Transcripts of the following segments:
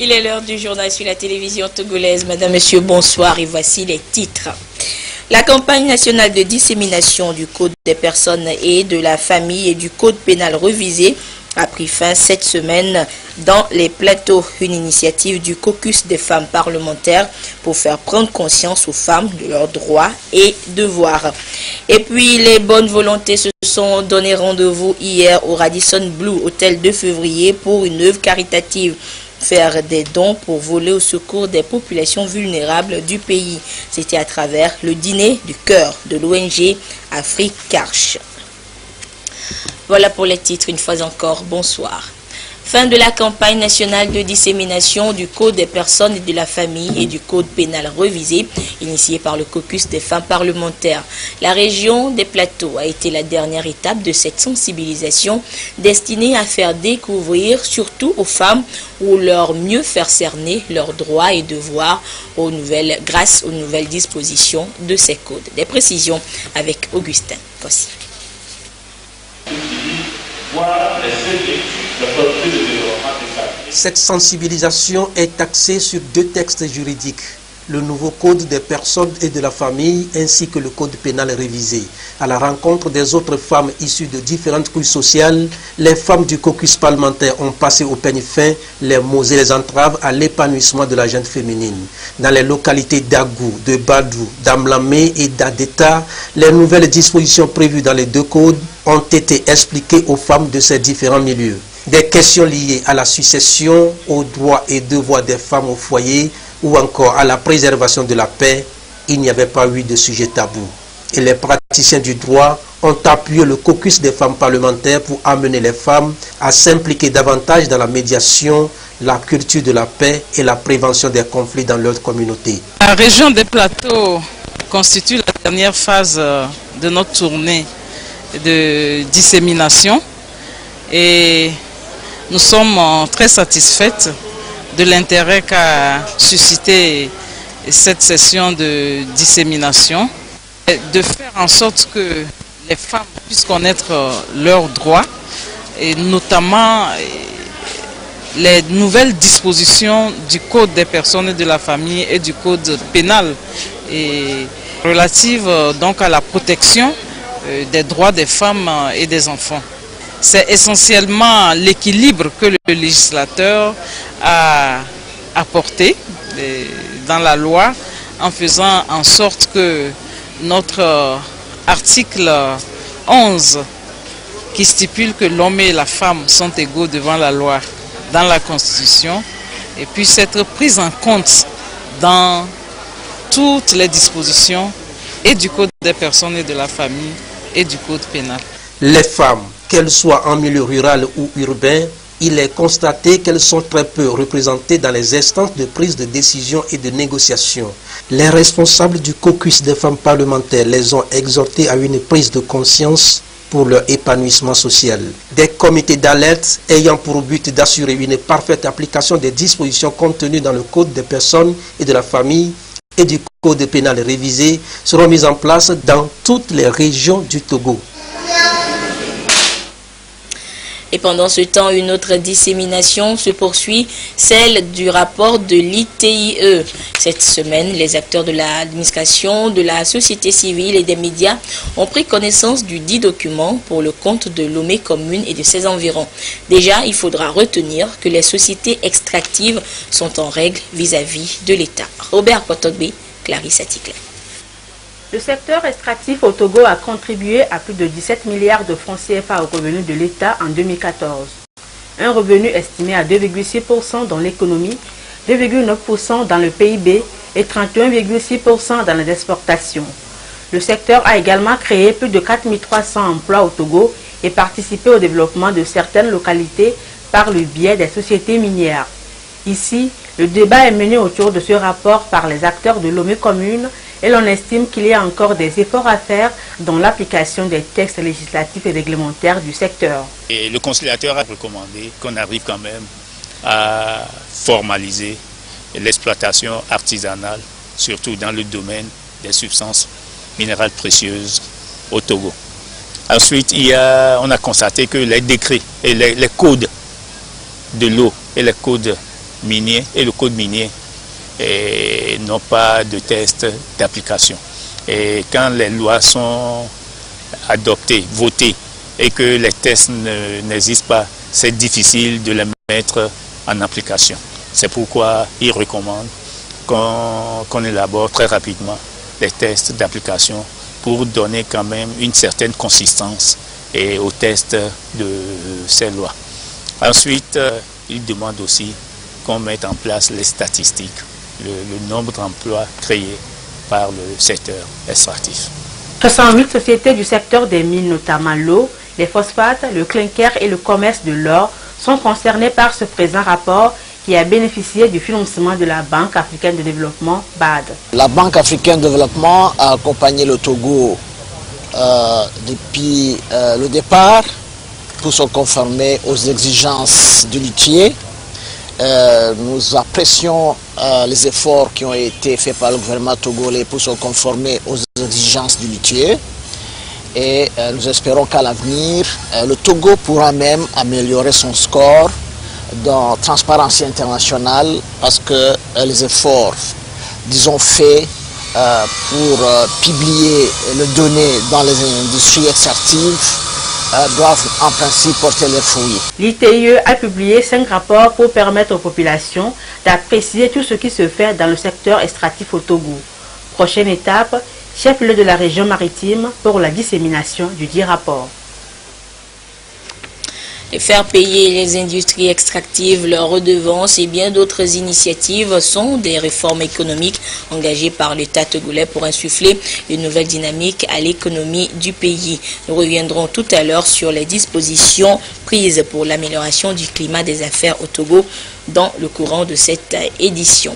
Il est l'heure du journal sur la télévision togolaise. Madame, Monsieur, bonsoir et voici les titres. La campagne nationale de dissémination du Code des personnes et de la famille et du Code pénal revisé a pris fin cette semaine dans les plateaux. Une initiative du caucus des femmes parlementaires pour faire prendre conscience aux femmes de leurs droits et devoirs. Et puis les bonnes volontés se sont donné rendez-vous hier au Radisson Blu, hôtel 2 février, pour une œuvre caritative. Faire des dons pour voler au secours des populations vulnérables du pays. C'était à travers le dîner du cœur de l'ONG Afrique Karch. Voilà pour les titres, une fois encore, bonsoir. Fin de la campagne nationale de dissémination du Code des personnes et de la famille et du Code pénal revisé, initié par le caucus des femmes parlementaires. La région des Plateaux a été la dernière étape de cette sensibilisation destinée à faire découvrir, surtout aux femmes, ou leur mieux faire cerner leurs droits et devoirs grâce aux nouvelles dispositions de ces codes. Des précisions avec Augustin. Voici. Cette sensibilisation est axée sur deux textes juridiques, le nouveau Code des personnes et de la famille ainsi que le Code pénal révisé. À la rencontre des autres femmes issues de différentes couches sociales, les femmes du caucus parlementaire ont passé au peigne fin les maux et les entraves à l'épanouissement de la gente féminine. Dans les localités d'Agou, de Badou, d'Amlamé et d'Adeta, les nouvelles dispositions prévues dans les deux codes ont été expliquées aux femmes de ces différents milieux. Des questions liées à la succession, aux droits et devoirs des femmes au foyer ou encore à la préservation de la paix, il n'y avait pas eu de sujet tabou. Et les praticiens du droit ont appuyé le caucus des femmes parlementaires pour amener les femmes à s'impliquer davantage dans la médiation, la culture de la paix et la prévention des conflits dans leur communauté. La région des Plateaux constitue la dernière phase de notre tournée de dissémination et nous sommes très satisfaites de l'intérêt qu'a suscité cette session de dissémination, de faire en sorte que les femmes puissent connaître leurs droits et notamment les nouvelles dispositions du Code des personnes et de la famille et du Code pénal et relatives donc à la protection des droits des femmes et des enfants. C'est essentiellement l'équilibre que le législateur a apporté dans la loi en faisant en sorte que notre article 11 qui stipule que l'homme et la femme sont égaux devant la loi dans la Constitution et puisse être pris en compte dans toutes les dispositions et du Code des personnes et de la famille et du Code pénal. Les femmes, qu'elles soient en milieu rural ou urbain, il est constaté qu'elles sont très peu représentées dans les instances de prise de décision et de négociation. Les responsables du caucus des femmes parlementaires les ont exhortées à une prise de conscience pour leur épanouissement social. Des comités d'alerte ayant pour but d'assurer une parfaite application des dispositions contenues dans le Code des personnes et de la famille et du Code pénal révisé seront mis en place dans toutes les régions du Togo. Et pendant ce temps, une autre dissémination se poursuit, celle du rapport de l'ITIE. Cette semaine, les acteurs de l'administration, de la société civile et des médias ont pris connaissance du dit document pour le compte de Lomé commune et de ses environs. Déjà, il faudra retenir que les sociétés extractives sont en règle vis-à-vis de l'État. Robert Potogbe, Clarisse Atikle. Le secteur extractif au Togo a contribué à plus de 17 milliards de francs CFA au revenu de l'État en 2014. Un revenu estimé à 2,6% dans l'économie, 2,9% dans le PIB et 31,6% dans les exportations. Le secteur a également créé plus de 4 300 emplois au Togo et participé au développement de certaines localités par le biais des sociétés minières. Ici, le débat est mené autour de ce rapport par les acteurs de Lomé commune et l'on estime qu'il y a encore des efforts à faire dans l'application des textes législatifs et réglementaires du secteur. Et le conciliateur a recommandé qu'on arrive quand même à formaliser l'exploitation artisanale, surtout dans le domaine des substances minérales précieuses au Togo. Ensuite, on a constaté que les décrets et les codes de l'eau et les codes minier et le code minier n'ont pas de test d'application. Et quand les lois sont adoptées, votées, et que les tests n'existent pas, c'est difficile de les mettre en application. C'est pourquoi ils recommandent qu'on élabore très rapidement les tests d'application pour donner quand même une certaine consistance aux tests de ces lois. Ensuite, ils demandent aussi qu'on mette en place les statistiques, le nombre d'emplois créés par le secteur extractif. 68 sociétés du secteur des mines, notamment l'eau, les phosphates, le clinker et le commerce de l'or, sont concernées par ce présent rapport qui a bénéficié du financement de la Banque africaine de développement, BAD. La Banque africaine de développement a accompagné le Togo depuis le départ pour se conformer aux exigences du luthier. Nous apprécions les efforts qui ont été faits par le gouvernement togolais pour se conformer aux exigences du luthier. Et nous espérons qu'à l'avenir, le Togo pourra même améliorer son score dans Transparency International parce que les efforts, disons, faits pour publier les données dans les industries extractives doivent en principe porter leurs fruits. L'ITIE a publié 5 rapports pour permettre aux populations d'apprécier tout ce qui se fait dans le secteur extractif au Togo. Prochaine étape, chef-lieu de la région maritime pour la dissémination du dit rapport. Et faire payer les industries extractives leurs redevances et bien d'autres initiatives sont des réformes économiques engagées par l'État togolais pour insuffler une nouvelle dynamique à l'économie du pays. Nous reviendrons tout à l'heure sur les dispositions prises pour l'amélioration du climat des affaires au Togo dans le courant de cette édition.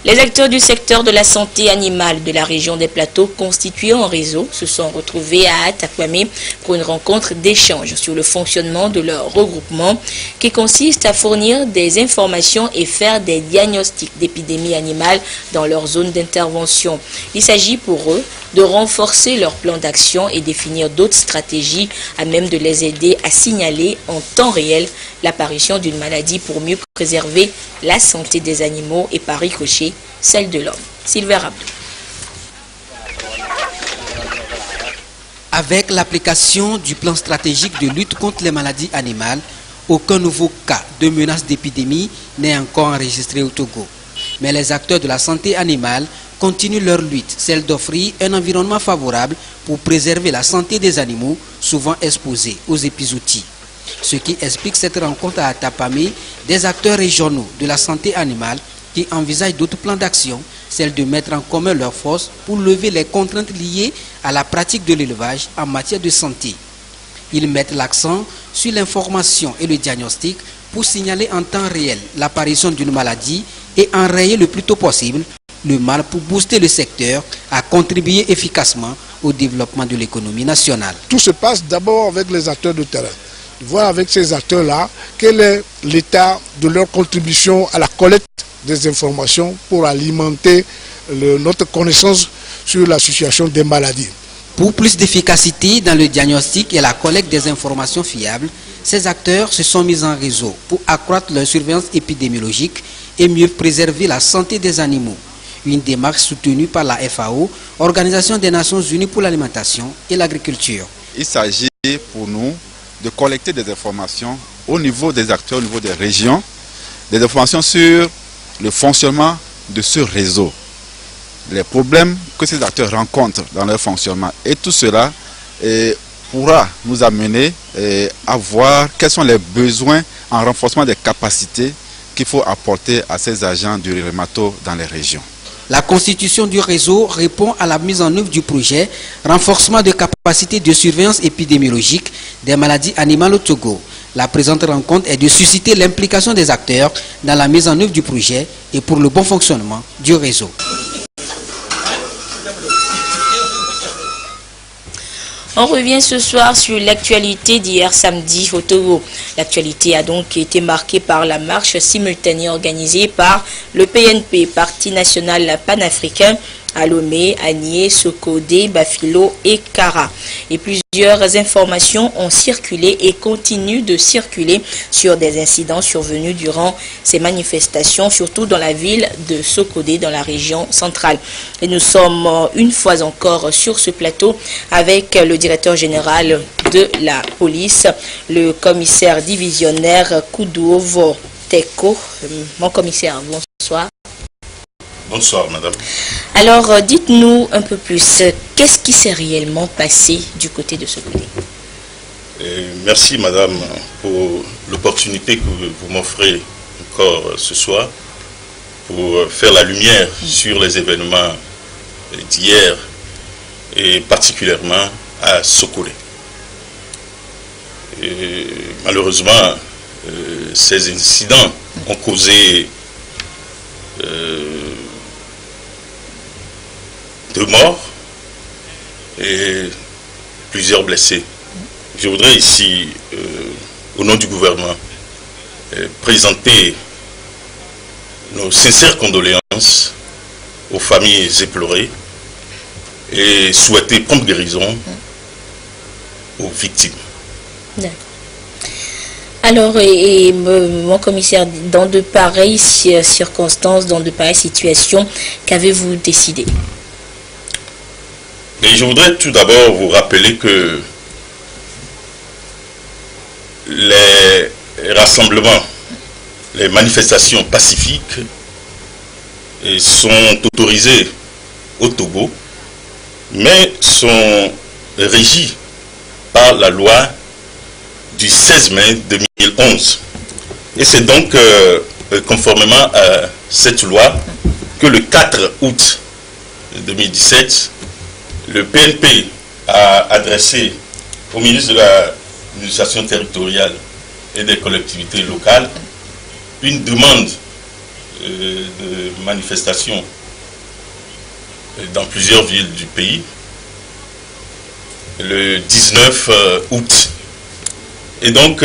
Les acteurs du secteur de la santé animale de la région des Plateaux constitués en réseau se sont retrouvés à Atakwame pour une rencontre d'échange sur le fonctionnement de leur regroupement qui consiste à fournir des informations et faire des diagnostics d'épidémies animales dans leur zone d'intervention. Il s'agit pour eux de renforcer leur plan d'action et définir d'autres stratégies à même de les aider à signaler en temps réel l'apparition d'une maladie pour mieux préserver la santé des animaux et par ricochet celle de l'homme. Sylvain Abdou. Avec l'application du plan stratégique de lutte contre les maladies animales, aucun nouveau cas de menace d'épidémie n'est encore enregistré au Togo. Mais les acteurs de la santé animale continuent leur lutte, celle d'offrir un environnement favorable pour préserver la santé des animaux souvent exposés aux épizooties. Ce qui explique cette rencontre à Atapamé des acteurs régionaux de la santé animale qui envisagent d'autres plans d'action, celle de mettre en commun leurs forces pour lever les contraintes liées à la pratique de l'élevage en matière de santé. Ils mettent l'accent sur l'information et le diagnostic pour signaler en temps réel l'apparition d'une maladie et enrayer le plus tôt possible le mal pour booster le secteur à contribuer efficacement au développement de l'économie nationale. Tout se passe d'abord avec les acteurs de terrain. Voir avec ces acteurs-là quel est l'état de leur contribution à la collecte des informations pour alimenter notre connaissance sur la situation des maladies. Pour plus d'efficacité dans le diagnostic et la collecte des informations fiables, ces acteurs se sont mis en réseau pour accroître leur surveillance épidémiologique et mieux préserver la santé des animaux. Une démarche soutenue par la FAO, Organisation des Nations Unies pour l'alimentation et l'agriculture. Il s'agit pour nous de collecter des informations au niveau des acteurs, au niveau des régions, des informations sur le fonctionnement de ce réseau, les problèmes que ces acteurs rencontrent dans leur fonctionnement. Et tout cela pourra nous amener à voir quels sont les besoins en renforcement des capacités qu'il faut apporter à ces agents du REMATO dans les régions. La constitution du réseau répond à la mise en œuvre du projet renforcement de capacités de surveillance épidémiologique des maladies animales au Togo. La présente rencontre est de susciter l'implication des acteurs dans la mise en œuvre du projet et pour le bon fonctionnement du réseau. On revient ce soir sur l'actualité d'hier samedi au Togo. L'actualité a donc été marquée par la marche simultanée organisée par le PNP, Parti national panafricain, à Lomé, Agné, Sokodé, Bafilo et Kara. Et plusieurs informations ont circulé et continuent de circuler sur des incidents survenus durant ces manifestations, surtout dans la ville de Sokodé, dans la région centrale. Et nous sommes une fois encore sur ce plateau avec le directeur général de la police, le commissaire divisionnaire Koudouovo Teko. Mon commissaire, bonsoir. Bonsoir, madame. Alors, dites-nous un peu plus, qu'est-ce qui s'est réellement passé du côté de Sokodé? Merci, madame, pour l'opportunité que vous m'offrez encore ce soir pour faire la lumière sur les événements d'hier et particulièrement à Sokodé. Malheureusement, ces incidents ont causé 2 morts et plusieurs blessés. Je voudrais ici, au nom du gouvernement, présenter nos sincères condoléances aux familles éplorées et souhaiter prompte guérison aux victimes. Alors, mon commissaire, dans de pareilles circonstances, dans de pareilles situations, qu'avez-vous décidé? Et je voudrais tout d'abord vous rappeler que les rassemblements, les manifestations pacifiques sont autorisées au Togo, mais sont régies par la loi du 16 mai 2011. Et c'est donc conformément à cette loi que le 4 août 2017, le PNP a adressé au ministre de l'administration territoriale et des collectivités locales une demande de manifestation dans plusieurs villes du pays le 19 août. Et donc,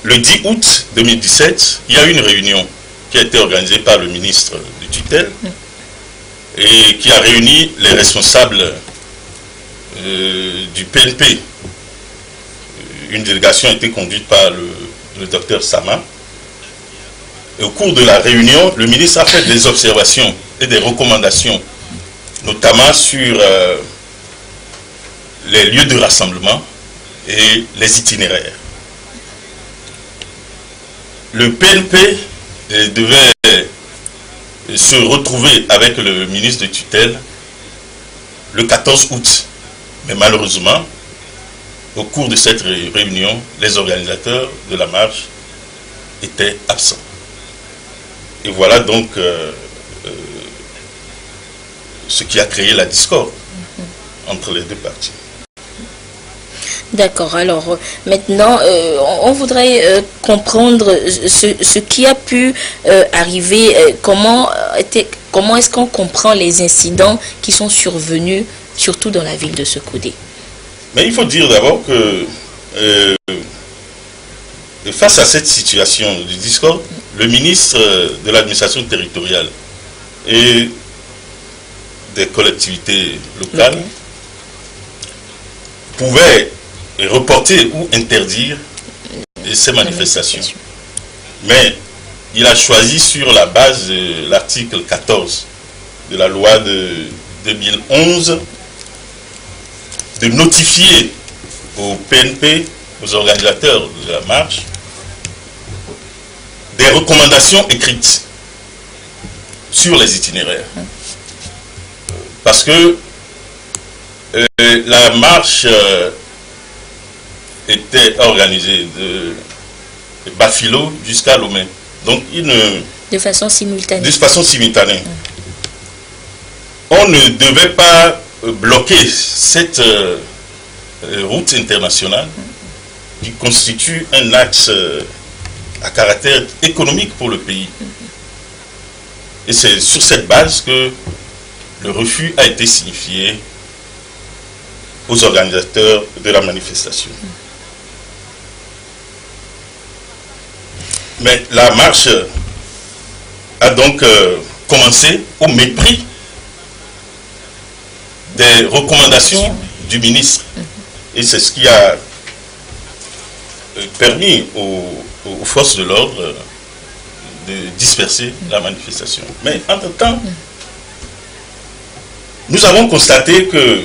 le 10 août 2017, il y a eu une réunion qui a été organisée par le ministre de tutelle et qui a réuni les responsables du PNP. Une délégation a été conduite par le docteur Sama. Et au cours de la réunion, le ministre a fait des observations et des recommandations, notamment sur les lieux de rassemblement et les itinéraires. Le PNP devait se retrouver avec le ministre de tutelle le 14 août. Mais malheureusement, au cours de cette réunion, les organisateurs de la marche étaient absents. Et voilà donc ce qui a créé la discorde entre les deux parties. D'accord, alors maintenant, on voudrait comprendre ce qui a pu arriver, comment est-ce qu'on comprend les incidents qui sont survenus, surtout dans la ville de Sokodé. Mais il faut dire d'abord que face à cette situation de discorde, le ministre de l'administration territoriale et des collectivités locales pouvait reporter ou interdire ces manifestations. Mais il a choisi sur la base de l'article 14 de la loi de 2011 de notifier au PNP, aux organisateurs de la marche, des recommandations écrites sur les itinéraires. Parce que la marche était organisée de Bafilo jusqu'à Lomé. Donc, de façon simultanée. De façon simultanée. On ne devait pas bloquer cette route internationale qui constitue un axe à caractère économique pour le pays. Et c'est sur cette base que le refus a été signifié aux organisateurs de la manifestation. Mais la marche a donc commencé au mépris des recommandations du ministre. Et c'est ce qui a permis aux forces de l'ordre de disperser la manifestation. Mais entre-temps, nous avons constaté que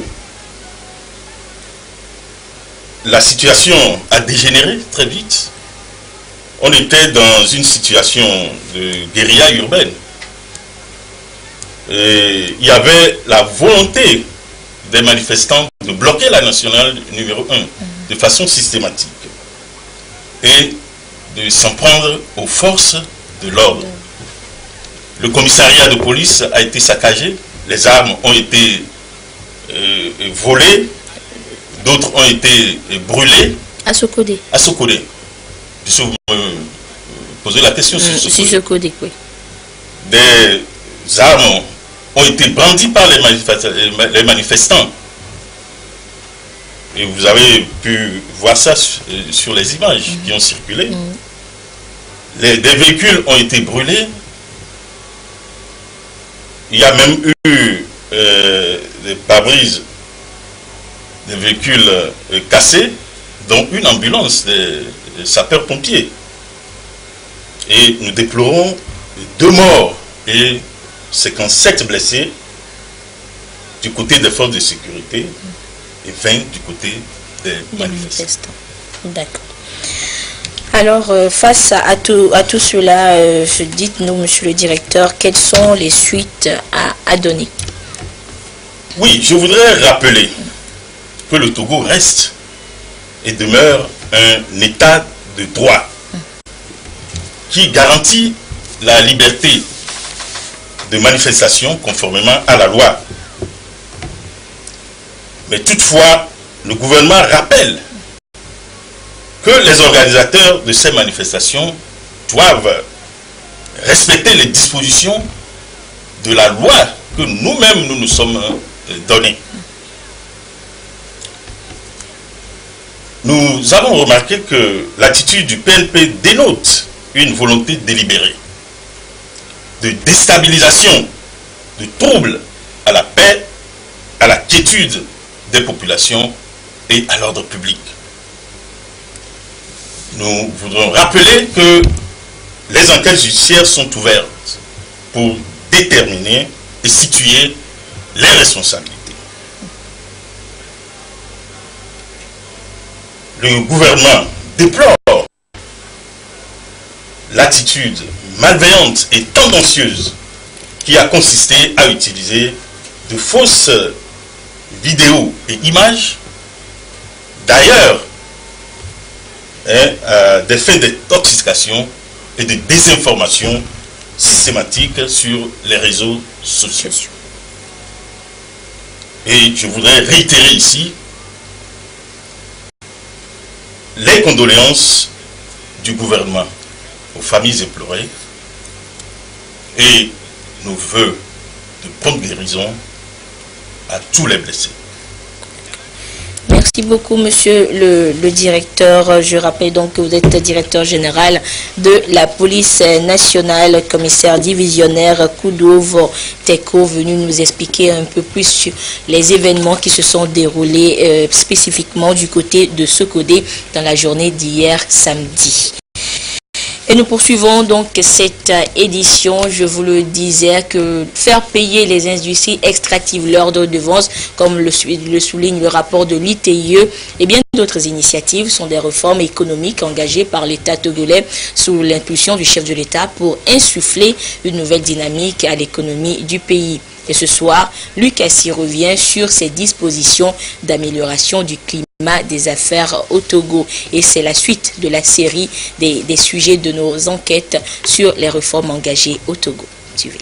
la situation a dégénéré très vite. On était dans une situation de guérilla urbaine. Et il y avait la volonté des manifestants de bloquer la nationale numéro 1 de façon systématique et de s'en prendre aux forces de l'ordre. Le commissariat de police a été saccagé, les armes ont été volées, d'autres ont été brûlées. À Sokodé. À Sokodé. Puisque vous me posez la question sur Sokodé. Sur Sokodé, oui. Des armes ont été brandies par les manifestants. Et vous avez pu voir ça sur les images qui ont circulé. Des véhicules ont été brûlés. Il y a même eu des pare-brises, des véhicules cassés, dont une ambulance des sapeurs-pompiers. Et nous déplorons 2 morts et 57 blessés du côté des forces de sécurité et 20 du côté des manifestants. D'accord. Alors, face à tout cela, dites-nous, monsieur le directeur, quelles sont les suites à donner? Oui, je voudrais rappeler que le Togo reste et demeure un état de droit qui garantit la liberté de manifestation conformément à la loi. Mais toutefois, le gouvernement rappelle que les organisateurs de ces manifestations doivent respecter les dispositions de la loi que nous-mêmes nous sommes donnés. Nous avons remarqué que l'attitude du PNP dénote une volonté délibérée de déstabilisation, de trouble à la paix, à la quiétude des populations et à l'ordre public. Nous voudrons rappeler que les enquêtes judiciaires sont ouvertes pour déterminer et situer les responsabilités. Le gouvernement déplore l'attitude malveillante et tendancieuse qui a consisté à utiliser de fausses vidéos et images, d'ailleurs des faits d'intoxication et de désinformation systématique sur les réseaux sociaux. Et je voudrais réitérer ici les condoléances du gouvernement aux familles éplorées et nos vœux de prompte guérison à tous les blessés. Merci beaucoup, monsieur le directeur. Je rappelle donc que vous êtes directeur général de la police nationale, commissaire divisionnaire Koudouvo Teko, venu nous expliquer un peu plus sur les événements qui se sont déroulés spécifiquement du côté de Sokodé dans la journée d'hier samedi. Et nous poursuivons donc cette édition. Je vous le disais, que faire payer les industries extractives leurs redevances, comme le souligne le rapport de l'ITIE, et bien d'autres initiatives sont des réformes économiques engagées par l'État togolais sous l'impulsion du chef de l'État pour insuffler une nouvelle dynamique à l'économie du pays. Et ce soir, Luc Assi revient sur ces dispositions d'amélioration du climat des affaires au Togo. Et c'est la suite de la série des sujets de nos enquêtes sur les réformes engagées au Togo. Suivez.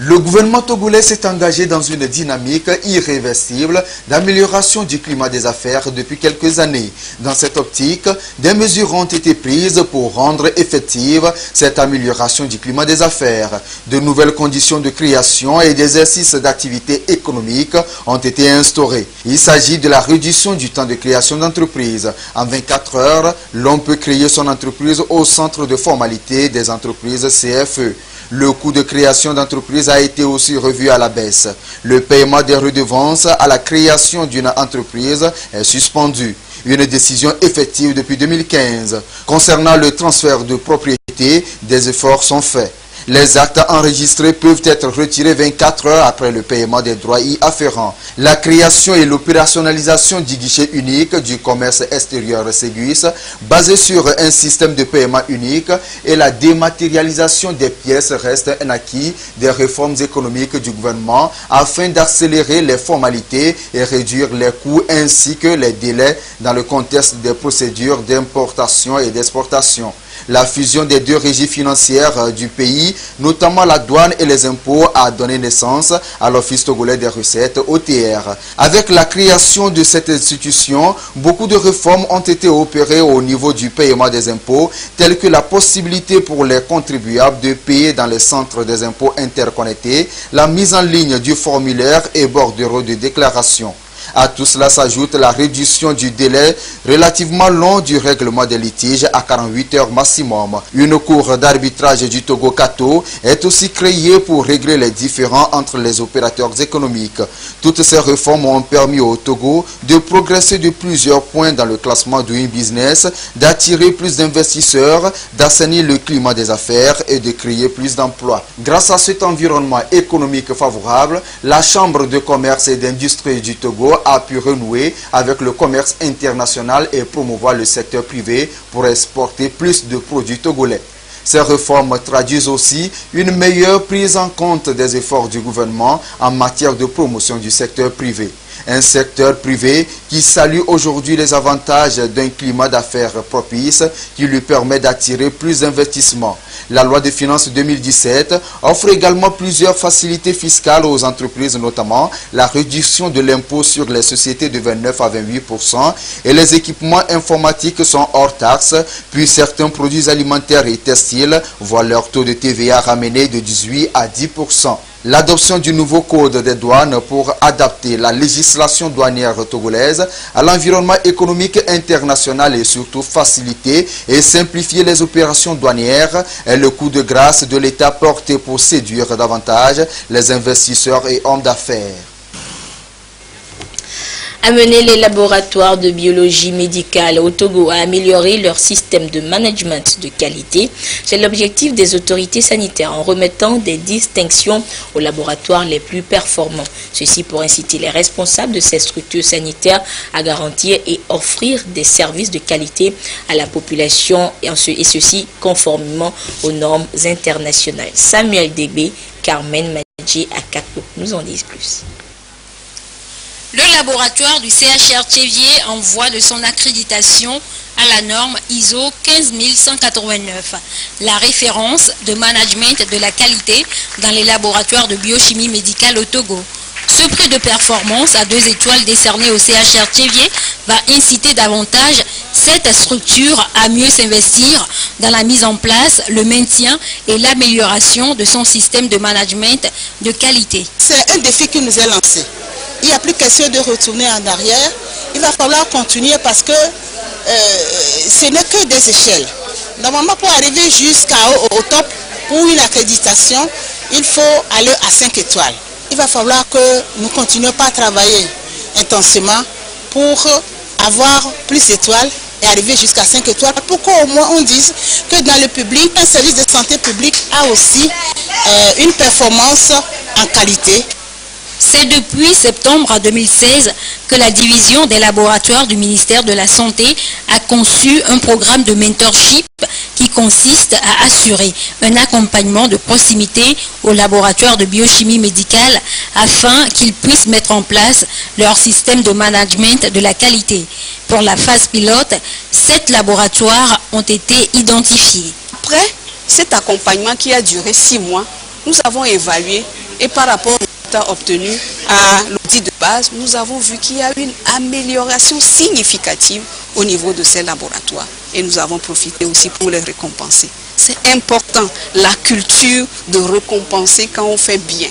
Le gouvernement togolais s'est engagé dans une dynamique irréversible d'amélioration du climat des affaires depuis quelques années. Dans cette optique, des mesures ont été prises pour rendre effective cette amélioration du climat des affaires. De nouvelles conditions de création et d'exercice d'activités économiques ont été instaurées. Il s'agit de la réduction du temps de création d'entreprise. En 24 heures, l'on peut créer son entreprise au centre de formalité des entreprises CFE. Le coût de création d'entreprise a été aussi revu à la baisse. Le paiement des redevances à la création d'une entreprise est suspendu. Une décision effective depuis 2015. Concernant le transfert de propriété, des efforts sont faits. Les actes enregistrés peuvent être retirés 24 heures après le paiement des droits y afférents. La création et l'opérationnalisation du guichet unique du commerce extérieur Séguis, basé sur un système de paiement unique, et la dématérialisation des pièces restent un acquis des réformes économiques du gouvernement afin d'accélérer les formalités et réduire les coûts ainsi que les délais dans le contexte des procédures d'importation et d'exportation. La fusion des deux régies financières du pays, notamment la douane et les impôts, a donné naissance à l'Office togolais des recettes, OTR. Avec la création de cette institution, beaucoup de réformes ont été opérées au niveau du paiement des impôts, telles que la possibilité pour les contribuables de payer dans les centres des impôts interconnectés, la mise en ligne du formulaire et bordereau de déclaration. À tout cela s'ajoute la réduction du délai relativement long du règlement des litiges à 48 heures maximum. Une cour d'arbitrage du Togo Kato est aussi créée pour régler les différends entre les opérateurs économiques. Toutes ces réformes ont permis au Togo de progresser de plusieurs points dans le classement Doing Business, d'attirer plus d'investisseurs, d'assainir le climat des affaires et de créer plus d'emplois. Grâce à cet environnement économique favorable, la Chambre de commerce et d'industrie du Togo a pu renouer avec le commerce international et promouvoir le secteur privé pour exporter plus de produits togolais. Ces réformes traduisent aussi une meilleure prise en compte des efforts du gouvernement en matière de promotion du secteur privé. Un secteur privé qui salue aujourd'hui les avantages d'un climat d'affaires propice qui lui permet d'attirer plus d'investissements. La loi de finances 2017 offre également plusieurs facilités fiscales aux entreprises, notamment la réduction de l'impôt sur les sociétés de 29 à 28% et les équipements informatiques sont hors taxe, puis certains produits alimentaires et textiles voient leur taux de TVA ramené de 18 à 10%. L'adoption du nouveau code des douanes pour adapter la législation douanière togolaise à l'environnement économique international et surtout faciliter et simplifier les opérations douanières est le coup de grâce de l'État porté pour séduire davantage les investisseurs et hommes d'affaires. Amener les laboratoires de biologie médicale au Togo à améliorer leur système de management de qualité, c'est l'objectif des autorités sanitaires en remettant des distinctions aux laboratoires les plus performants. Ceci pour inciter les responsables de ces structures sanitaires à garantir et offrir des services de qualité à la population et ceci conformément aux normes internationales. Samuel Débé, Carmen Madji à Kako nous en disent plus. Le laboratoire du CHR Tchévier en voie de son accréditation à la norme ISO 15189, la référence de management de la qualité dans les laboratoires de biochimie médicale au Togo. Ce prix de performance à 2 étoiles décerné au CHR Tchévier va inciter davantage cette structure à mieux s'investir dans la mise en place, le maintien et l'amélioration de son système de management de qualité. C'est un défi qui nous est lancé. Il n'y a plus question de retourner en arrière. Il va falloir continuer parce que ce n'est que des échelles. Normalement, pour arriver jusqu'au top, pour une accréditation, il faut aller à 5 étoiles. Il va falloir que nous continuions pas à travailler intensément pour avoir plus d'étoiles et arriver jusqu'à 5 étoiles. Pour qu'au moins on dise que dans le public, un service de santé publique a aussi une performance en qualité. C'est depuis septembre 2016 que la division des laboratoires du ministère de la Santé a conçu un programme de mentorship qui consiste à assurer un accompagnement de proximité aux laboratoires de biochimie médicale afin qu'ils puissent mettre en place leur système de management de la qualité. Pour la phase pilote, 7 laboratoires ont été identifiés. Après cet accompagnement qui a duré 6 mois, nous avons évalué et par rapport obtenu à l'audit de base, nous avons vu qu'il y a une amélioration significative au niveau de ces laboratoires et nous avons profité aussi pour les récompenser. C'est important, la culture de récompenser quand on fait bien.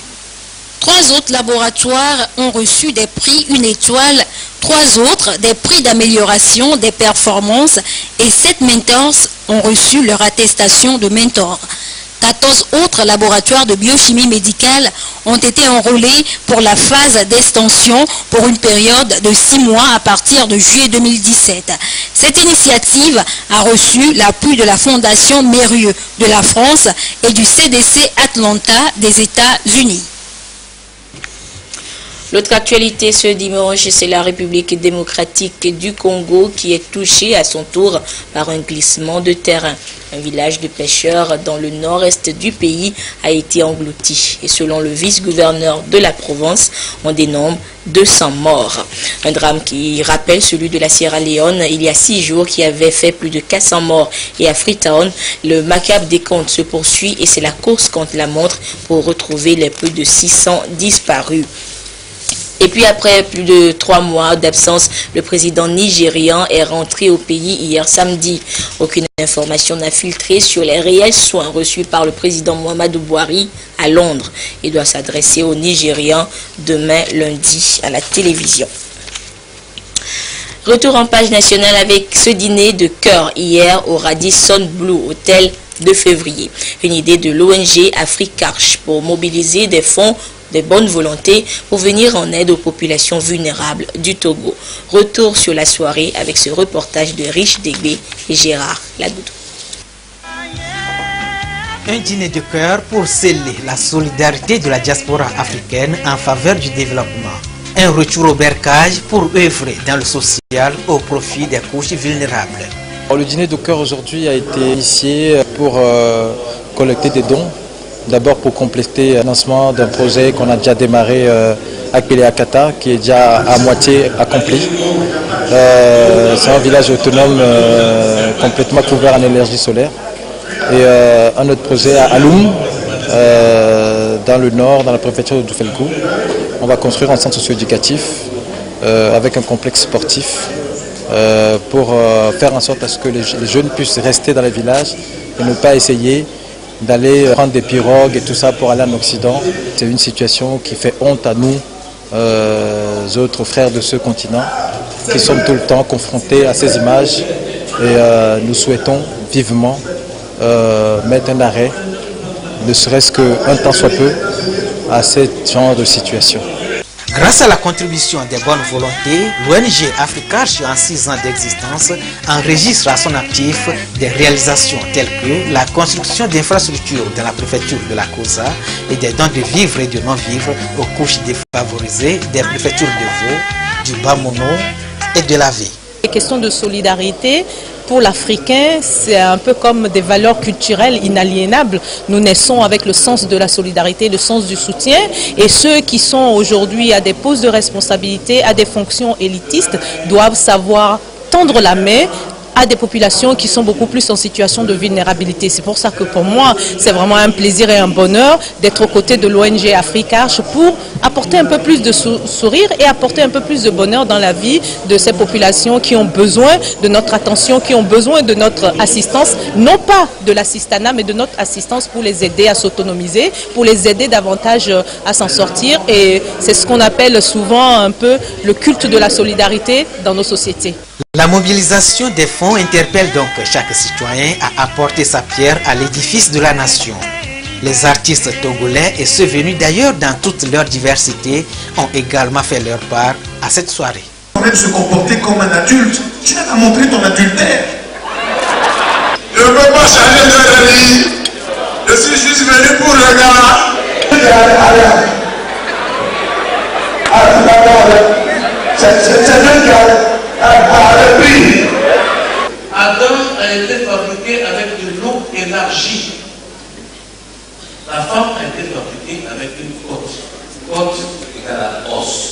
3 autres laboratoires ont reçu des prix 1 étoile, 3 autres des prix d'amélioration des performances et 7 mentors ont reçu leur attestation de mentor. 14 autres laboratoires de biochimie médicale ont été enrôlés pour la phase d'extension pour une période de 6 mois à partir de juillet 2017. Cette initiative a reçu l'appui de la Fondation Mérieux de la France et du CDC Atlanta des États-Unis. L'autre actualité ce dimanche, c'est la République démocratique du Congo qui est touchée à son tour par un glissement de terrain. Un village de pêcheurs dans le nord-est du pays a été englouti. Et selon le vice-gouverneur de la province, on dénombre 200 morts. Un drame qui rappelle celui de la Sierra Leone il y a 6 jours qui avait fait plus de 400 morts. Et à Freetown, le macabre décompte se poursuit et c'est la course contre la montre pour retrouver les plus de 600 disparus. Et puis après plus de 3 mois d'absence, le président nigérian est rentré au pays hier samedi. Aucune information n'a filtré sur les réels soins reçus par le président Muhammadu Buhari à Londres. Il doit s'adresser aux Nigérians demain lundi à la télévision. Retour en page nationale avec ce dîner de cœur hier au Radisson Blu Hotel de février. Une idée de l'ONG Africarche pour mobiliser des fonds de bonne volonté pour venir en aide aux populations vulnérables du Togo. Retour sur la soirée avec ce reportage de Rich Degbé et Gérard Ladoudou. Un dîner de cœur pour sceller la solidarité de la diaspora africaine en faveur du développement. Un retour au bercail pour œuvrer dans le social au profit des couches vulnérables. Le dîner de cœur aujourd'hui a été initié pour collecter des dons. D'abord pour compléter le lancement d'un projet qu'on a déjà démarré à Kéléakata, qui est déjà à moitié accompli. C'est un village autonome complètement couvert en énergie solaire. Et un autre projet à Aloum, dans le nord, dans la préfecture de Doufelkou. On va construire un centre socio-éducatif avec un complexe sportif pour faire en sorte à ce que les jeunes puissent rester dans les villages et ne pas essayer d'aller prendre des pirogues et tout ça pour aller en Occident. C'est une situation qui fait honte à nous, autres frères de ce continent, qui sommes tout le temps confrontés à ces images. Et nous souhaitons vivement mettre un arrêt, ne serait-ce qu'un temps soit peu, à ce genre de situation. Grâce à la contribution des bonnes volontés, l'ONG Africarche, en 6 ans d'existence, enregistre à son actif des réalisations telles que la construction d'infrastructures dans la préfecture de la Kosa et des dons de vivres et de non-vivres aux couches défavorisées des préfectures de Vaud, du Bas-Mono et de la Vie. Les questions de solidarité pour l'Africain, c'est un peu comme des valeurs culturelles inaliénables. Nous naissons avec le sens de la solidarité, le sens du soutien. Et ceux qui sont aujourd'hui à des postes de responsabilité, à des fonctions élitistes, doivent savoir tendre la main à des populations qui sont beaucoup plus en situation de vulnérabilité. C'est pour ça que pour moi, c'est vraiment un plaisir et un bonheur d'être aux côtés de l'ONG Africarche pour apporter un peu plus de sourire et apporter un peu plus de bonheur dans la vie de ces populations qui ont besoin de notre attention, qui ont besoin de notre assistance, non pas de l'assistanat, mais de notre assistance pour les aider à s'autonomiser, pour les aider davantage à s'en sortir. Et c'est ce qu'on appelle souvent un peu le culte de la solidarité dans nos sociétés. La mobilisation des fonds interpelle donc chaque citoyen à apporter sa pierre à l'édifice de la nation. Les artistes togolais et ceux venus d'ailleurs dans toute leur diversité ont également fait leur part à cette soirée. Même se comporter comme un adulte, tu n'as qu'à montrer ton adultère. Je ne veux pas changer de vie. Je suis juste venu pour le gars. Adam a été fabriqué avec de l'eau élargie. La femme a été fabriquée avec une côte. Côte égale à os.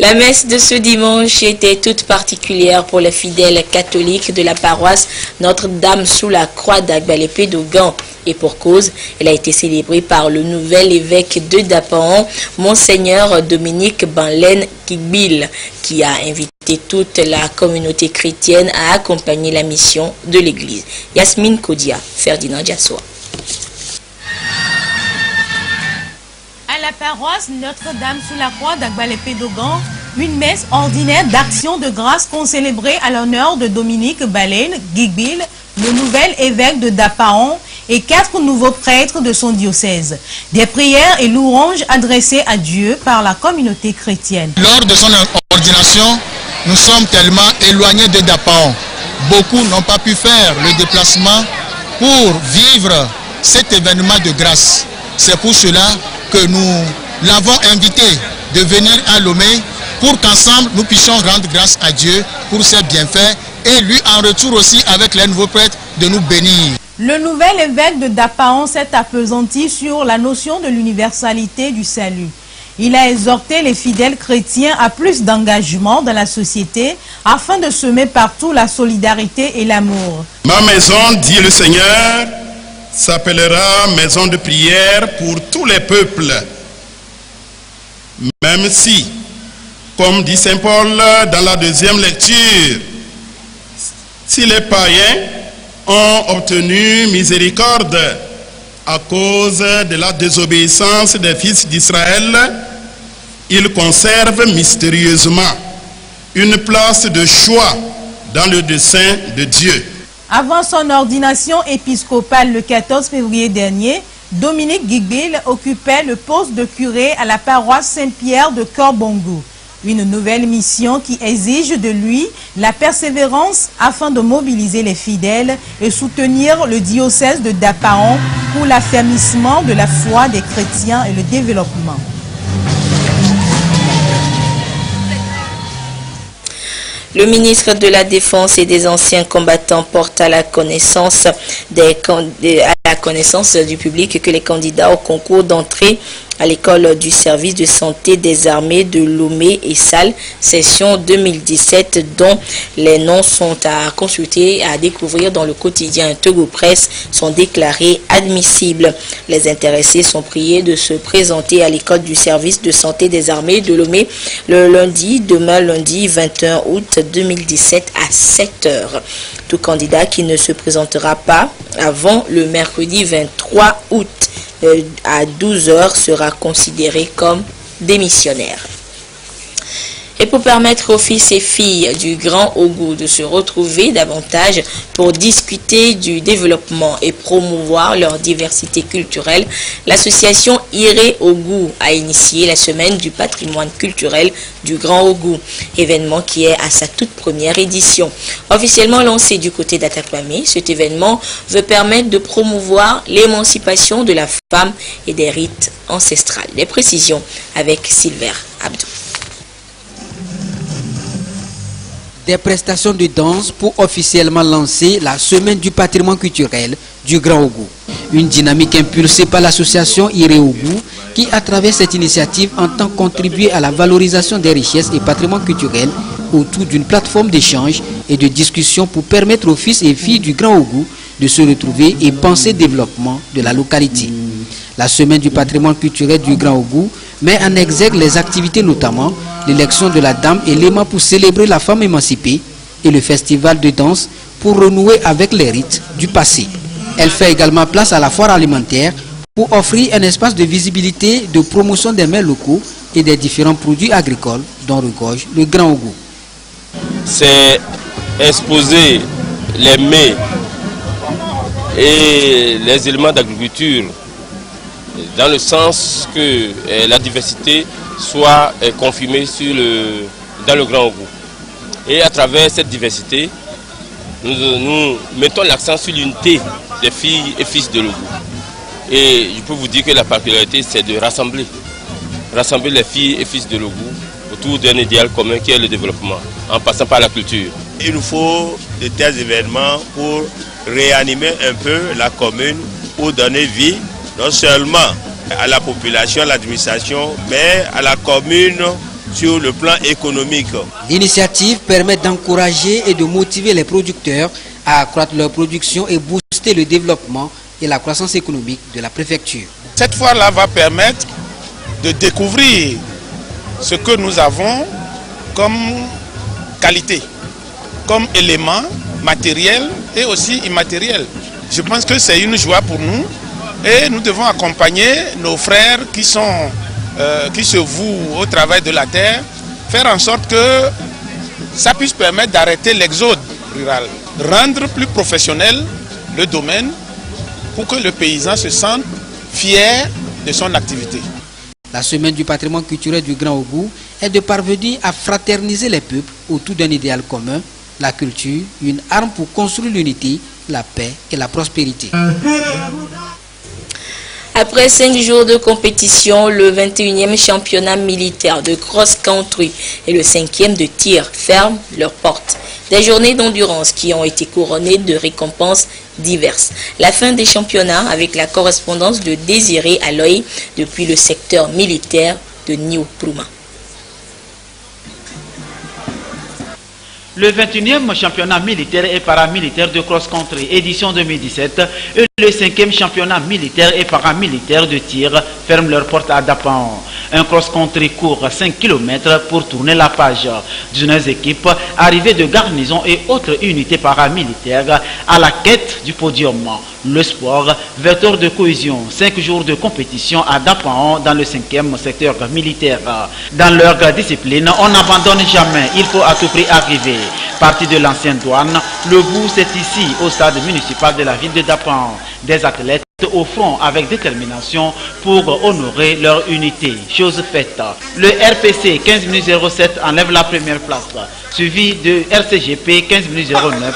La messe de ce dimanche était toute particulière pour les fidèles catholiques de la paroisse Notre-Dame sous la croix d'Agbalépé-Dogan. Et pour cause, elle a été célébrée par le nouvel évêque de Dapaon, Monseigneur Dominique Banlen Kigbil, qui a invité toute la communauté chrétienne à accompagner la mission de l'Église. Yasmine Kodia, Ferdinand Diassoa. À la paroisse Notre-Dame sous la croix d'Agbalépé-Dogan, une messe ordinaire d'action de grâce qu'on célébrait à l'honneur de Dominique Balen Kigbil, le nouvel évêque de Dapaon, et 4 nouveaux prêtres de son diocèse. Des prières et louanges adressées à Dieu par la communauté chrétienne. Lors de son ordination, nous sommes tellement éloignés de Dapaon. Beaucoup n'ont pas pu faire le déplacement pour vivre cet événement de grâce. C'est pour cela que nous l'avons invité de venir à Lomé pour qu'ensemble nous puissions rendre grâce à Dieu pour ses bienfaits et lui en retour aussi avec les nouveaux prêtres de nous bénir. Le nouvel évêque de Dapaon s'est appesanti sur la notion de l'universalité du salut. Il a exhorté les fidèles chrétiens à plus d'engagement dans la société afin de semer partout la solidarité et l'amour. Ma maison, dit le Seigneur, s'appellera maison de prière pour tous les peuples. Même si, comme dit Saint Paul dans la deuxième lecture, si les païens ont obtenu miséricorde à cause de la désobéissance des fils d'Israël, ils conservent mystérieusement une place de choix dans le dessein de Dieu. Avant son ordination épiscopale le 14 février dernier, Dominique Kigbil occupait le poste de curé à la paroisse Saint-Pierre de Korbongo. Une nouvelle mission qui exige de lui la persévérance afin de mobiliser les fidèles et soutenir le diocèse de Dapaon pour l'affermissement de la foi des chrétiens et le développement. Le ministre de la Défense et des anciens combattants porte à la connaissance du public que les candidats au concours d'entrée à l'école du service de santé des armées de Lomé et Salles, session 2017, dont les noms sont à consulter et à découvrir dans le quotidien Togo Presse, sont déclarés admissibles. Les intéressés sont priés de se présenter à l'école du service de santé des armées de Lomé le demain lundi 21 août 2017 à 7h. Tout candidat qui ne se présentera pas avant le mercredi 23 août à 12h sera considéré comme démissionnaire. Et pour permettre aux fils et filles du Grand Ogo de se retrouver davantage pour discuter du développement et promouvoir leur diversité culturelle, l'association Iré Ogo a initié la semaine du patrimoine culturel du Grand Ogo, événement qui est à sa toute première édition. Officiellement lancé du côté d'Atakwame, cet événement veut permettre de promouvoir l'émancipation de la femme et des rites ancestrales. Les précisions avec Silver Abdou. Des prestations de danse pour officiellement lancer la semaine du patrimoine culturel du Grand Ogo. Une dynamique impulsée par l'association Iré Ogo qui, à travers cette initiative, entend contribuer à la valorisation des richesses et patrimoine culturel autour d'une plateforme d'échange et de discussion pour permettre aux fils et filles du Grand Ogo de se retrouver et penser développement de la localité. La semaine du patrimoine culturel du Grand Ogo met en exergue les activités, notamment l'élection de la dame et l'aimant pour célébrer la femme émancipée et le festival de danse pour renouer avec les rites du passé. Elle fait également place à la foire alimentaire pour offrir un espace de visibilité, de promotion des mets locaux et des différents produits agricoles dont regorge le Grand Ogo. C'est exposer les mets et les éléments d'agriculture dans le sens que la diversité soit confirmée dans le Grand Ogo. Et à travers cette diversité, nous mettons l'accent sur l'unité des filles et fils de l'Ogo. Et je peux vous dire que la particularité, c'est de rassembler les filles et fils de l'Ogo autour d'un idéal commun qui est le développement, en passant par la culture. Il nous faut de tels événements pour réanimer un peu la commune, pour donner vie non seulement à la population, à l'administration, mais à la commune sur le plan économique. L'initiative permet d'encourager et de motiver les producteurs à accroître leur production et booster le développement et la croissance économique de la préfecture. Cette foire-là va permettre de découvrir ce que nous avons comme qualité, comme élément matériel et aussi immatériel. Je pense que c'est une joie pour nous et nous devons accompagner nos frères qui se vouent au travail de la terre, faire en sorte que ça puisse permettre d'arrêter l'exode rural, rendre plus professionnel le domaine pour que le paysan se sente fier de son activité. La semaine du patrimoine culturel du Grand Ogooué est de parvenir à fraterniser les peuples autour d'un idéal commun, la culture, une arme pour construire l'unité, la paix et la prospérité. Après 5 jours de compétition, le 21e championnat militaire de cross-country et le 5e de tir ferment leurs portes. Des journées d'endurance qui ont été couronnées de récompenses diverses. La fin des championnats avec la correspondance de Désiré Aloy depuis le secteur militaire de Niouprouma. Le 21e championnat militaire et paramilitaire de cross-country édition 2017 et le 5e championnat militaire et paramilitaire de tir ferment leurs portes à Dapan. Un cross-country court 5 km pour tourner la page. 19 équipes arrivées de garnison et autres unités paramilitaires à la quête du podium. Le sport, vecteur de cohésion, 5 jours de compétition à Dapan dans le 5e secteur militaire. Dans leur discipline, on n'abandonne jamais, il faut à tout prix arriver. Parti de l'ancienne douane, le bout c'est ici au stade municipal de la ville de Dapan. Des athlètes au front avec détermination pour honorer leur unité. Chose faite. Le RPC 15 minutes 07 enlève la première place, suivi de RCGP 15 minutes 09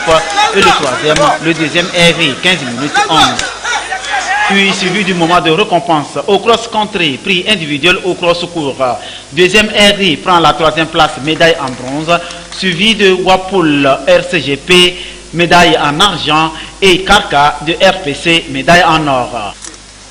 et le troisième, le deuxième RI 15 minutes 11. Puis suivi du moment de récompense au cross-country, prix individuel au cross-court. Deuxième RI prend la troisième place, médaille en bronze, suivi de Wapoul RCGP, médaille en argent, et Karka de RPC, médaille en or.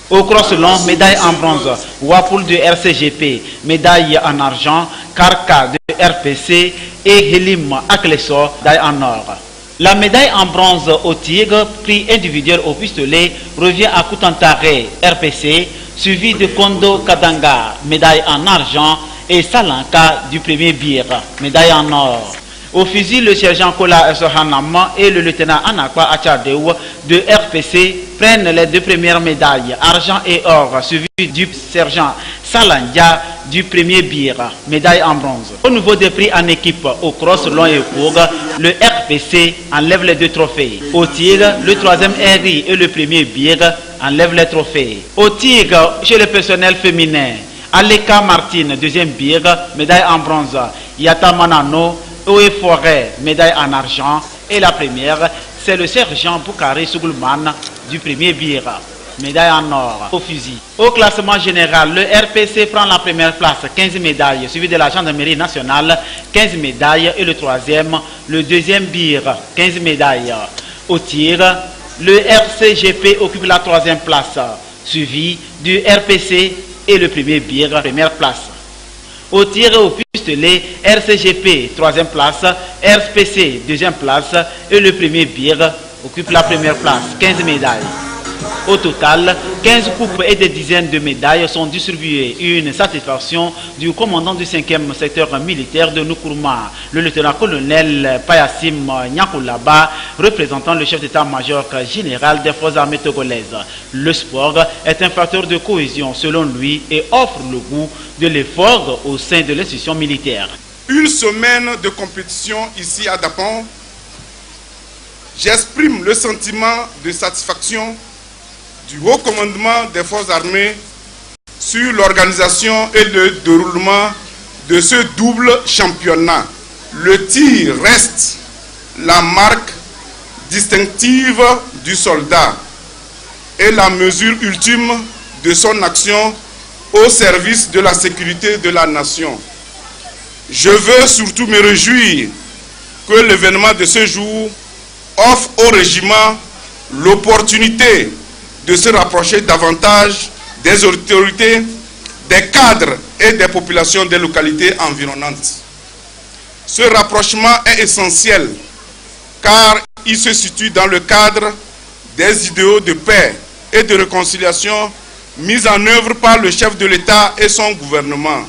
Au cross long, médaille en bronze, Wapoul de RCGP, médaille en argent, Karka de RPC et Helim Akleso, médaille en or. La médaille en bronze au tigre, prix individuel au pistolet, revient à Koutantare, RPC, suivi de Kondo Kadanga, médaille en argent, et Salanka du premier bir, médaille en or. Au fusil, le sergent Kola Essohanam et le lieutenant Anakwa Achardeu de RPC prennent les 2 premières médailles, argent et or, suivi du sergent Salandia du premier bir, médaille en bronze. Au niveau des prix en équipe, au cross long et court, le RPC enlève les 2 trophées. Au tir, le 3e RI et le premier bir enlèvent les trophées. Au tir, chez le personnel féminin, Aleka Martine, 2e bir, médaille en bronze. Yata Manano, Eau et Forêt, médaille en argent. Et la première, c'est le sergent Boukari Sougoulman du premier bir, médaille en or au fusil. Au classement général, le RPC prend la première place, 15 médailles, suivi de la gendarmerie nationale, 15 médailles, et le troisième, le deuxième bir, 15 médailles. Au tir, le RCGP occupe la 3e place, suivi du RPC et le premier bir, première place. Au tir et au pistolet, RCGP 3e place, RPC 2e place et le premier bir occupe la première place, 15 médailles. Au total, 15 coupes et des dizaines de médailles sont distribuées. Une satisfaction du commandant du 5e secteur militaire de Niouprouma, le lieutenant-colonel Payassim Nyakulaba, représentant le chef d'état-major général des forces armées togolaises. Le sport est un facteur de cohésion selon lui et offre le goût de l'effort au sein de l'institution militaire. Une semaine de compétition ici à Dapan, j'exprime le sentiment de satisfaction du haut commandement des forces armées sur l'organisation et le déroulement de ce double championnat. Le tir reste la marque distinctive du soldat et la mesure ultime de son action au service de la sécurité de la nation. Je veux surtout me réjouir que l'événement de ce jour offre au régiment l'opportunité de se rapprocher davantage des autorités, des cadres et des populations des localités environnantes. Ce rapprochement est essentiel car il se situe dans le cadre des idéaux de paix et de réconciliation mis en œuvre par le chef de l'État et son gouvernement.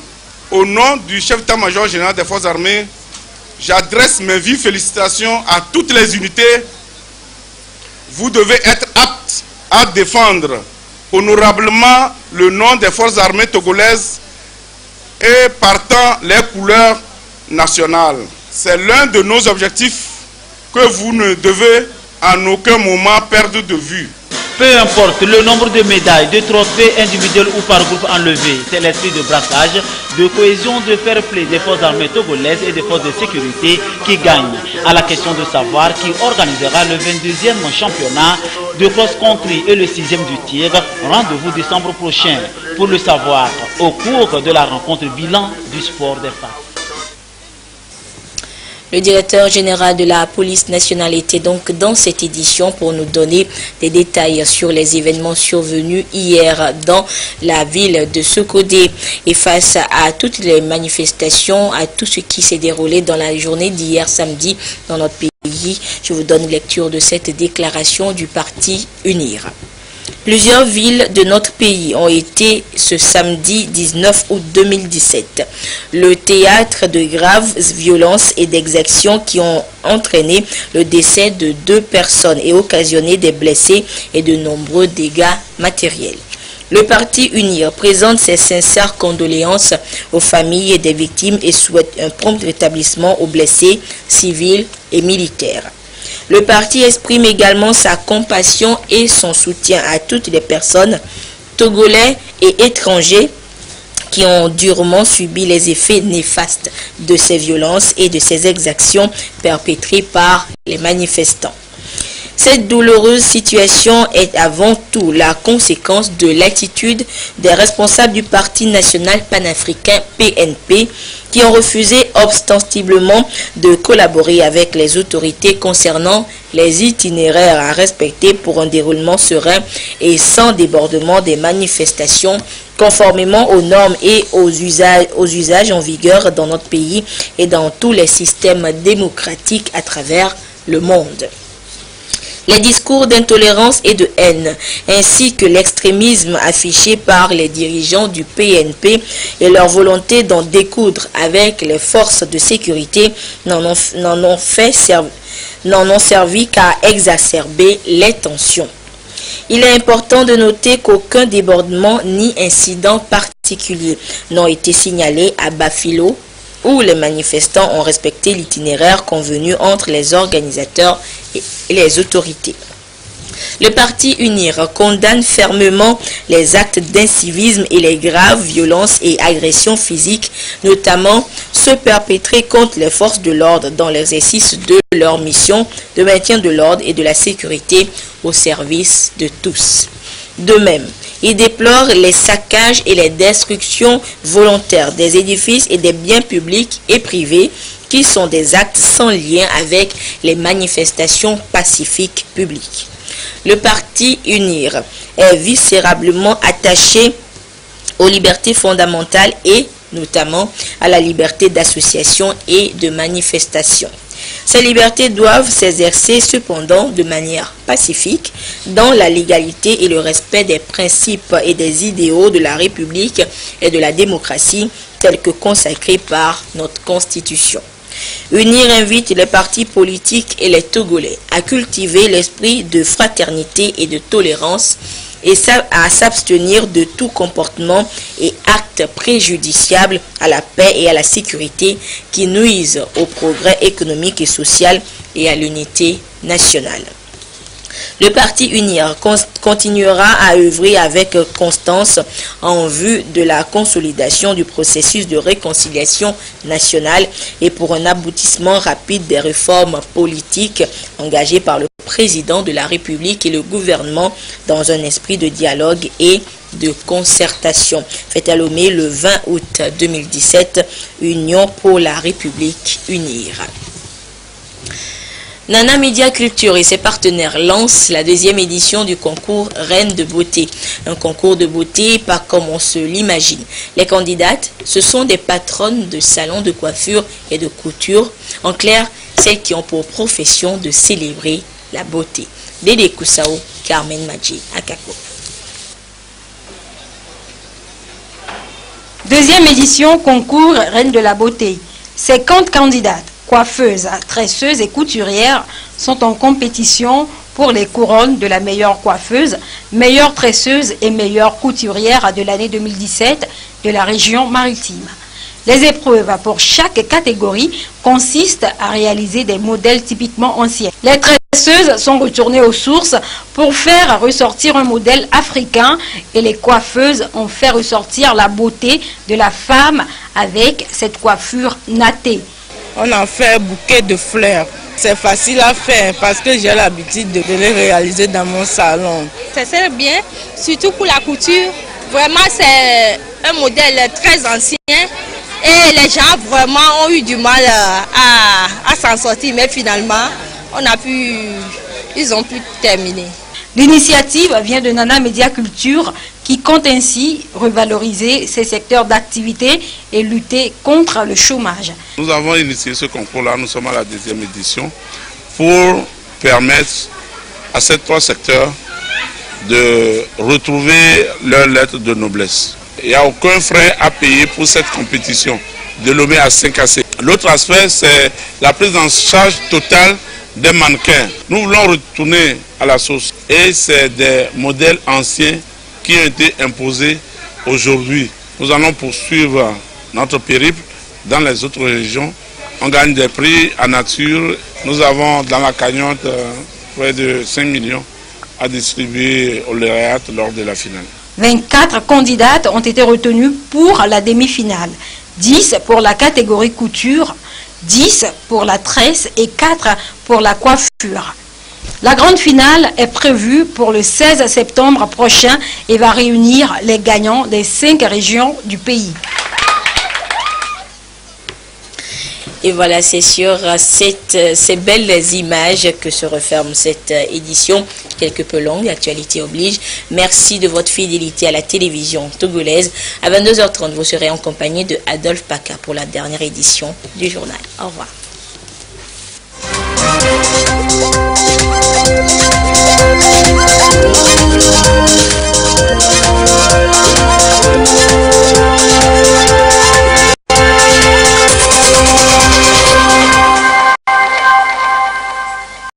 Au nom du chef d'état-major général des forces armées, j'adresse mes vives félicitations à toutes les unités. Vous devez être aptes à défendre honorablement le nom des forces armées togolaises et partant les couleurs nationales. C'est l'un de nos objectifs que vous ne devez en aucun moment perdre de vue. Peu importe le nombre de médailles, de trophées individuels ou par groupe enlevés, c'est l'esprit de brassage, de cohésion, de fair play des forces armées togolaises et des forces de sécurité qui gagne. À la question de savoir qui organisera le 22e championnat de cross-country et le 6e du tir, rendez-vous décembre prochain pour le savoir au cours de la rencontre bilan du sport des femmes. Le directeur général de la police nationale était donc dans cette édition pour nous donner des détails sur les événements survenus hier dans la ville de Sokodé. Et face à toutes les manifestations, à tout ce qui s'est déroulé dans la journée d'hier samedi dans notre pays, je vous donne lecture de cette déclaration du parti UNIR. Plusieurs villes de notre pays ont été ce samedi 19 août 2017 le théâtre de graves violences et d'exactions qui ont entraîné le décès de 2 personnes et occasionné des blessés et de nombreux dégâts matériels. Le parti UNIR présente ses sincères condoléances aux familles des victimes et souhaite un prompt rétablissement aux blessés civils et militaires. Le parti exprime également sa compassion et son soutien à toutes les personnes, togolais et étrangers, qui ont durement subi les effets néfastes de ces violences et de ces exactions perpétrées par les manifestants. Cette douloureuse situation est avant tout la conséquence de l'attitude des responsables du Parti national panafricain PNP qui ont refusé ostensiblement de collaborer avec les autorités concernant les itinéraires à respecter pour un déroulement serein et sans débordement des manifestations conformément aux normes et aux usages en vigueur dans notre pays et dans tous les systèmes démocratiques à travers le monde. Les discours d'intolérance et de haine, ainsi que l'extrémisme affiché par les dirigeants du PNP et leur volonté d'en découdre avec les forces de sécurité n'en ont servi qu'à exacerber les tensions. Il est important de noter qu'aucun débordement ni incident particulier n'ont été signalés à Bafilo, où les manifestants ont respecté l'itinéraire convenu entre les organisateurs et les autorités. Le parti UNIR condamne fermement les actes d'incivisme et les graves violences et agressions physiques, notamment ceux perpétrés contre les forces de l'ordre dans l'exercice de leur mission de maintien de l'ordre et de la sécurité au service de tous. De même, il déplore les saccages et les destructions volontaires des édifices et des biens publics et privés qui sont des actes sans lien avec les manifestations pacifiques publiques. Le parti UNIR est viscéralement attaché aux libertés fondamentales et notamment à la liberté d'association et de manifestation. Ces libertés doivent s'exercer cependant de manière pacifique, dans la légalité et le respect des principes et des idéaux de la République et de la démocratie tels que consacrés par notre Constitution. UNIR invite les partis politiques et les Togolais à cultiver l'esprit de fraternité et de tolérance et à s'abstenir de tout comportement et acte préjudiciable à la paix et à la sécurité qui nuisent au progrès économique et social et à l'unité nationale. Le parti UNIR continuera à œuvrer avec constance en vue de la consolidation du processus de réconciliation nationale et pour un aboutissement rapide des réformes politiques engagées par le président de la République et le gouvernement dans un esprit de dialogue et de concertation. Fait à Lomé le 20 août 2017, Union pour la République UNIR. Nana Média Culture et ses partenaires lancent la deuxième édition du concours Reine de beauté. Un concours de beauté pas comme on se l'imagine. Les candidates, ce sont des patronnes de salons de coiffure et de couture. En clair, celles qui ont pour profession de célébrer la beauté. Dédé Koussao, Carmen Madji, Akako. Deuxième édition concours Reine de la beauté. 50 candidates, coiffeuses, tresseuses et couturières sont en compétition pour les couronnes de la meilleure coiffeuse, meilleure tresseuse et meilleure couturière de l'année 2017 de la région maritime. Les épreuves pour chaque catégorie consistent à réaliser des modèles typiquement anciens. Les tresseuses sont retournées aux sources pour faire ressortir un modèle africain et les coiffeuses ont fait ressortir la beauté de la femme avec cette coiffure nattée. On a fait un bouquet de fleurs. C'est facile à faire parce que j'ai l'habitude de les réaliser dans mon salon. Ça sert bien, surtout pour la couture. Vraiment, c'est un modèle très ancien. Et les gens vraiment ont eu du mal à s'en sortir, mais finalement, ils ont pu terminer. L'initiative vient de Nana Média Culture qui compte ainsi revaloriser ces secteurs d'activité et lutter contre le chômage. Nous avons initié ce concours-là, nous sommes à la deuxième édition, pour permettre à ces trois secteurs de retrouver leur lettre de noblesse. Il n'y a aucun frais à payer pour cette compétition, dénommée à 5AC. L'autre aspect, c'est la prise en charge totale des mannequins. Nous voulons retourner à la source. Et c'est des modèles anciens qui ont été imposés aujourd'hui. Nous allons poursuivre notre périple dans les autres régions. On gagne des prix en nature. Nous avons dans la cagnotte près de 5 millions à distribuer aux lauréates lors de la finale. 24 candidates ont été retenues pour la demi-finale, 10 pour la catégorie couture, 10 pour la tresse et 4 pour la coiffure. La grande finale est prévue pour le 16 septembre prochain et va réunir les gagnants des 5 régions du pays. Et voilà, c'est sur ces belles images que se referme cette édition, quelque peu longue, l'actualité oblige. Merci de votre fidélité à la télévision togolaise. À 22h30, vous serez en compagnie de Adolphe Paka pour la dernière édition du journal. Au revoir.